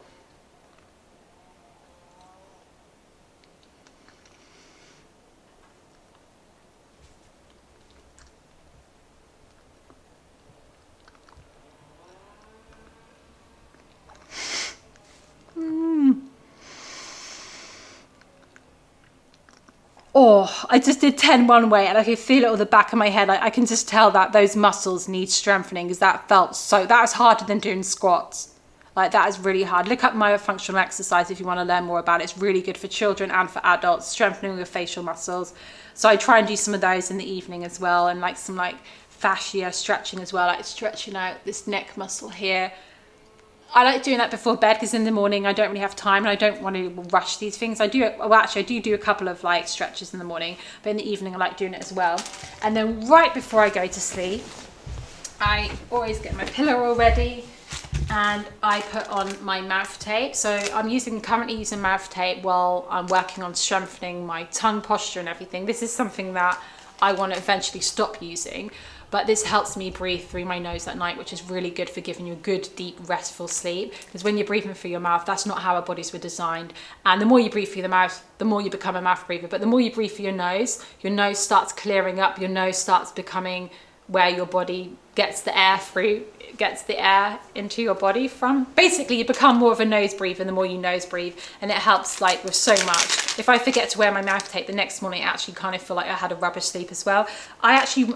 Oh, I just did 10 one way and I can feel it on the back of my head. Like I can just tell that those muscles need strengthening because that was harder than doing squats. Like that is really hard. Look up myofunctional exercise if you want to learn more about it. It's really good for children and for adults, strengthening your facial muscles. So I try and do some of those in the evening as well, and like some like fascia stretching as well, like stretching out this neck muscle here. I like doing that before bed because in the morning I don't really have time and I don't want to rush these things. I do a couple of like stretches in the morning, but in the evening I like doing it as well. And then right before I go to sleep, I always get my pillow all ready, and I put on my mouth tape. So I'm currently using mouth tape while I'm working on strengthening my tongue posture and everything. This is something that I want to eventually stop using, but this helps me breathe through my nose at night, which is really good for giving you a good, deep, restful sleep. Because when you're breathing through your mouth, that's not how our bodies were designed. And the more you breathe through the mouth, the more you become a mouth breather. But the more you breathe through your nose starts clearing up, your nose starts becoming where your body gets the air through, gets the air into your body from. Basically, you become more of a nose breather the more you nose breathe, and it helps like with so much. If I forget to wear my mouth tape the next morning, I actually kind of feel like I had a rubbish sleep as well.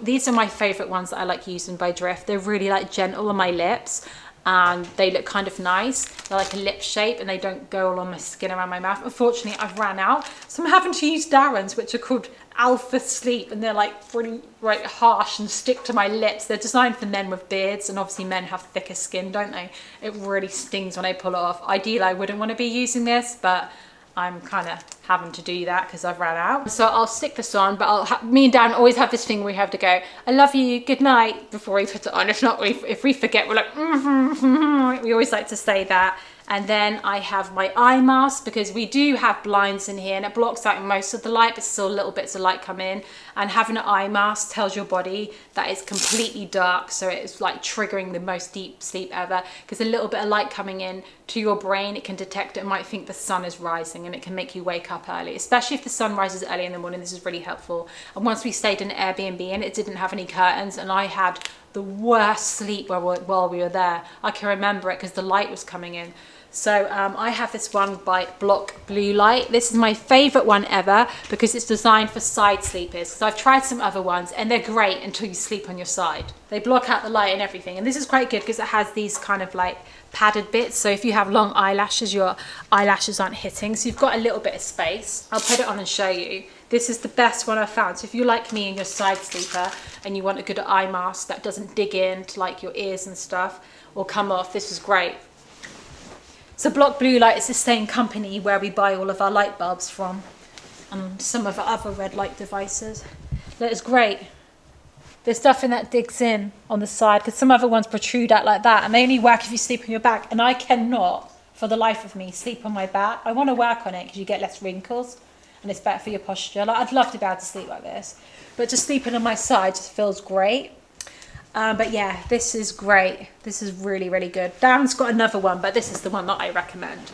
These are my favorite ones that I like using by Drift. They're really like gentle on my lips, and they look kind of nice. They're like a lip shape, and they don't go all on my skin around my mouth. Unfortunately, I've ran out, so I'm having to use Darren's, which are called Alpha Sleep, and they're like really harsh and stick to my lips. They're designed for men with beards, and obviously men have thicker skin, don't they? It really stings when I pull it off. Ideally, I wouldn't want to be using this, but I'm kind of having to do that because I've run out. So I'll stick this on, but me and Dan always have this thing where we have to go, I love you, good night, before we put it on. If we forget, we're like, we always like to say that. And then I have my eye mask, because we do have blinds in here and it blocks out most of the light, but still little bits of light come in. And having an eye mask tells your body that it's completely dark, so it's like triggering the most deep sleep ever, because a little bit of light coming in to your brain, it can detect it and might think the sun is rising, and it can make you wake up early, especially if the sun rises early in the morning. This is really helpful. And once we stayed in an Airbnb and it didn't have any curtains, and I had the worst sleep while we were there. I can remember it because the light was coming in. So I have this one by Block Blue Light. This is my favorite one ever because it's designed for side sleepers. So I've tried some other ones and they're great until you sleep on your side. They block out the light and everything. And this is quite good because it has these kind of like padded bits. So if you have long eyelashes, your eyelashes aren't hitting. So you've got a little bit of space. I'll put it on and show you. This is the best one I've found. So if you're like me and you're a side sleeper and you want a good eye mask that doesn't dig into like your ears and stuff or come off, this is great. So Block Blue Light is the same company where we buy all of our light bulbs from, and some of our other red light devices. That is great. There's nothing that digs in on the side, because some other ones protrude out like that, and they only work if you sleep on your back, and I cannot, for the life of me, sleep on my back. I want to work on it because you get less wrinkles, and it's better for your posture. Like, I'd love to be able to sleep like this, but just sleeping on my side just feels great. But yeah, this is great. This is really, really good. Darren's got another one, but this is the one that I recommend.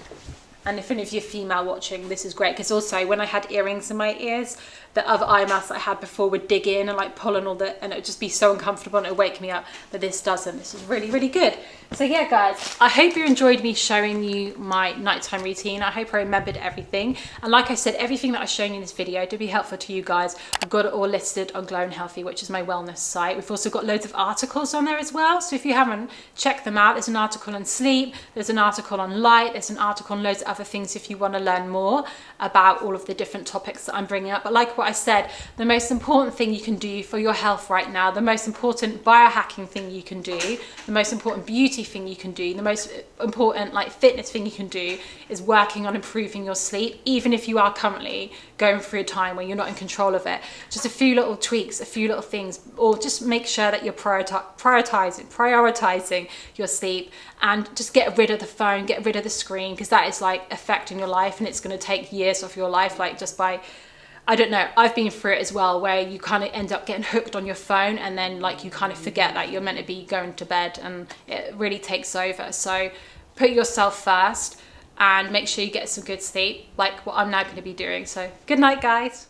And if any of you are female watching, this is great, because also when I had earrings in my ears, the other eye masks I had before would dig in and like pull and all that, and it would just be so uncomfortable and it would wake me up, but this doesn't. This is really, really good. So yeah, guys, I hope you enjoyed me showing you my nighttime routine. I hope I remembered everything. And like I said, everything that I've shown you in this video to be helpful to you guys, I've got it all listed on Glow and Healthy, which is my wellness site. We've also got loads of articles on there as well. So if you haven't checked them out, there's an article on sleep, there's an article on light, there's an article on loads of other things if you want to learn more about all of the different topics that I'm bringing up. But like what I said, the most important thing you can do for your health right now, the most important biohacking thing you can do, the most important beauty thing you can do, the most important like fitness thing you can do is working on improving your sleep, even if you are currently going through a time where you're not in control of it. Just a few little tweaks, a few little things, or just make sure that you're prioritizing your sleep, and just get rid of the phone, get rid of the screen, because that is like affecting your life, and it's going to take years off your life, like just by, I don't know, I've been through it as well, where you kind of end up getting hooked on your phone, and then like you kind of forget that you're meant to be going to bed, and it really takes over. So put yourself first and make sure you get some good sleep, like what I'm now going to be doing. So good night, guys.